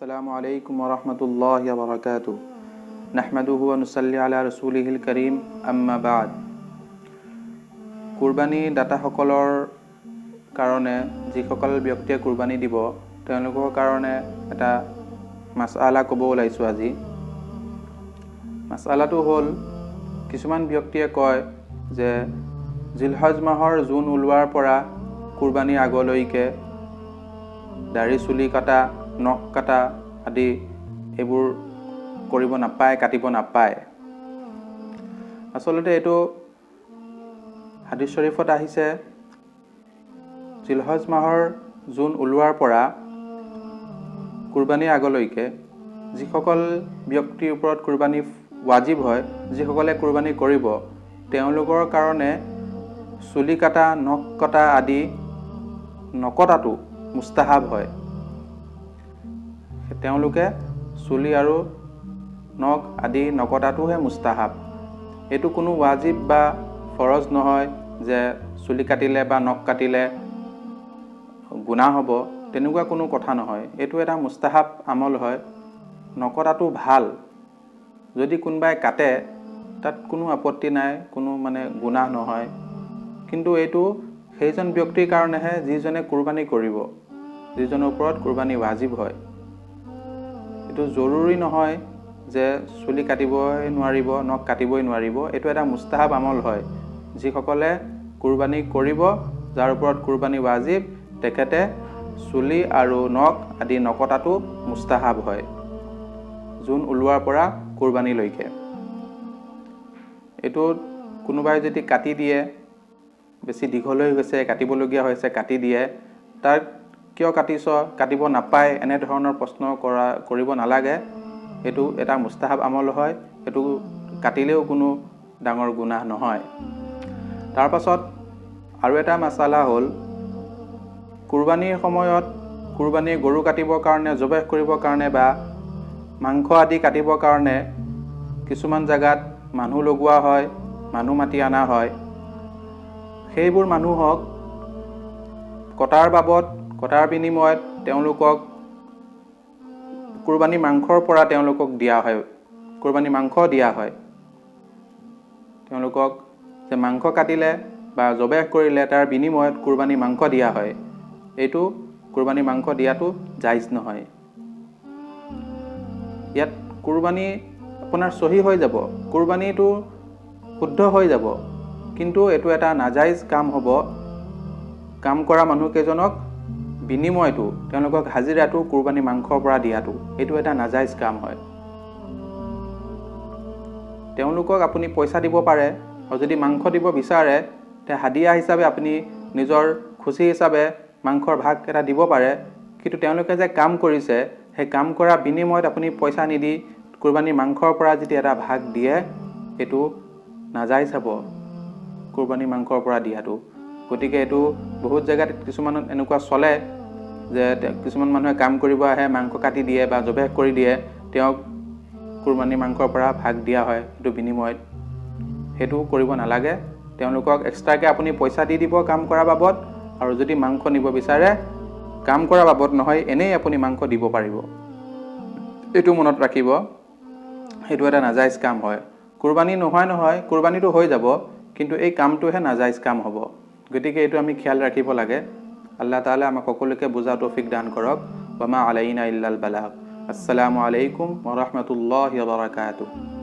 अस्सलामु अलैकुम वरहमतुल्लाहि वबरकातुहु नहमदुहु व नुसल्ली अला रसूलिहिल करीम अम्मा बाद। কুরবানী দাতাসকলৰ কাৰণে যিসকল ব্যক্তিয়ে কুৰবানী দিব তেওঁলোকৰ কাৰণে এটা মাসআলা ক'ব ওলাইছো আজি। মাসআলাটো হ'ল কিছুমান ব্যক্তিয়ে কয় যে জিলহজ মাহৰ জুন ওলোৱাৰ পৰা কুৰবানী আগলৈকে দাড়ি চুলি কাটা নখ কাটা আদি এইবোৰ কৰিব নাপায়, কাটিব নাপায়। আসলতে এইটো হাদিস শৰীফত আহিছে জিলহজ মাহৰ জুন ওলোৱাৰ পৰা কুৰবানী আগলৈকে যিসকল ব্যক্তিৰ ওপৰত কুৰবানী ৱাজিব হয়, যিসকলে কুৰবানী কৰিব তেওঁলোকৰ কাৰণে চুলি কাটা নখ কাটা আদি নকটাটো মুস্তাহাব হয়। তেওঁলোকে চুলি আৰু নখ আদি নকটাটোহে মুস্তাহাব। এইটো কোনো ৱাজিব বা ফৰজ নহয় যে চুলি কাটিলে বা নখ কাটিলে গুনাহ হ'ব, তেনেকুৱা কোনো কথা নহয়। এইটো এটা মুস্তাহাব আমল হয়। নকটাটো ভাল, যদি কোনোবাই কাটে তাত কোনো আপত্তি নাই, কোনো গুনাহ নহয়। কিন্তু এইটো সেইজন ব্যক্তিৰ কাৰণেহে যিজনে কুৰবানী কৰিব, যিজনৰ ওপৰত কুৰবানী ৱাজিব হয়। এইটো জৰুৰী নহয় যে চুলি কাটিবই নোৱাৰিব, নখ কাটিবই নোৱাৰিব। এইটো এটা মুস্তাহাব আমল হয়। যিসকলে কুৰবানী কৰিব, যাৰ ওপৰত কুৰবানী ৱাজিব, তেখেতে চুলি আৰু নখ আদি নকটাটো মুস্তাহাব হয় জুন ওলোৱাৰ পৰা কুরবানীলৈকে। এইটো কোনোবাই যদি কাটি দিয়ে, বেছি দীঘল হৈ গৈছে, কাটিবলগীয়া হৈছে, কাটি দিয়ে, তাক কিয় কাটিছ, কাটিব নাপায় এনেধৰণৰ প্ৰশ্ন কৰিব নালাগে। এইটো এটা মুস্তাহাব আমল হয়। এইটো কাটিলেও কোনো ডাঙৰ গুনাহ নহয়। তাৰ পাছত আৰু এটা মাসালা হ'ল কুৰবানীৰ সময়ত কুৰবানীৰ গৰু কাটিবৰ কাৰণে, জবেহ কৰিবৰ কাৰণে বা মাংস আদি কাটিবৰ কাৰণে কিছুমান জাগাত মানুহ লগোৱা হয়, মানুহ মাতি অনা হয়। সেইবোৰ মানুহক কটাৰ বিনিময়ত তেওঁলোকক কুৰবানী মাংসৰ পৰা তেওঁলোকক দিয়া হয়, কুৰবানী মাংস দিয়া হয়। তেওঁলোকক যে মাংস কাটিলে বা জবেহ কৰিলে তাৰ বিনিময়ত কুৰবানী মাংস দিয়া হয়। এইটো কুৰবানী মাংস দিয়াটো জায়েজ নহয়। ইয়াত কুৰবানী আপোনাৰ সহি হৈ যাব, কুরবানীটো শুদ্ধ হৈ যাব, কিন্তু এইটো এটা নাজায়েজ কাম হ'ব। কাম কৰা মানুহকেইজনক বিনিময়টো, তেওঁলোকক হাজিৰাটো কুৰবানী মাংসৰ পৰা দিয়াটো, এইটো এটা নাজায়েজ কাম হয়। তেওঁলোকক আপুনি পইচা দিব পাৰে, আৰু যদি মাংস দিব বিচাৰে তে হাদিয়া হিচাপে আপুনি নিজৰ খুচি হিচাপে মাংসৰ ভাগ এটা দিব পাৰে। কিন্তু তেওঁলোকে যে কাম কৰিছে, সেই কাম কৰা বিনিময়ত আপুনি পইচা নিদি কুৰবানী মাংসৰ পৰা যদি এটা ভাগ দিয়ে, এইটো নাজায়েজ হ'ব কুৰবানী মাংসৰ পৰা দিয়াটো। গতিকে এইটো বহুত জেগাত কিছুমানত এনেকুৱা চলে যে কিছুমান মানুহে কাম কৰিব আহে, মাংস কাটি দিয়ে বা জবেহ কৰি দিয়ে, তেওঁক কুৰবানী মাংসৰ পৰা ভাগ দিয়া হয় এইটো বিনিময়ত। সেইটো কৰিব নালাগে। তেওঁলোকক এক্সট্ৰাকৈ আপুনি পইচা দি দিব কাম কৰা বাবদ, আৰু যদি মাংস নিব বিচাৰে কাম কৰা বাবদ নহয়, এনেই আপুনি মাংস দিব পাৰিব। এইটো মনত ৰাখিব, সেইটো এটা নাজায়েজ কাম হয়। কুরবানী নহয়, কুরবানীটো হৈ যাব, কিন্তু এই কামটোহে নাজায়েজ কাম হ'ব। গতিকে এইটো আমি খেয়াল ৰাখিব লাগে। আল্লাহ তাআলা আমাক সকলোকে বুজা তৌফিক দান কৰক। ওয়া মা আলাইনা ইল্লাল বালাগ। আসসালামু আলাইকুম ওয়া ৰাহমাতুল্লাহি ওয়া বাৰাকাতুহু।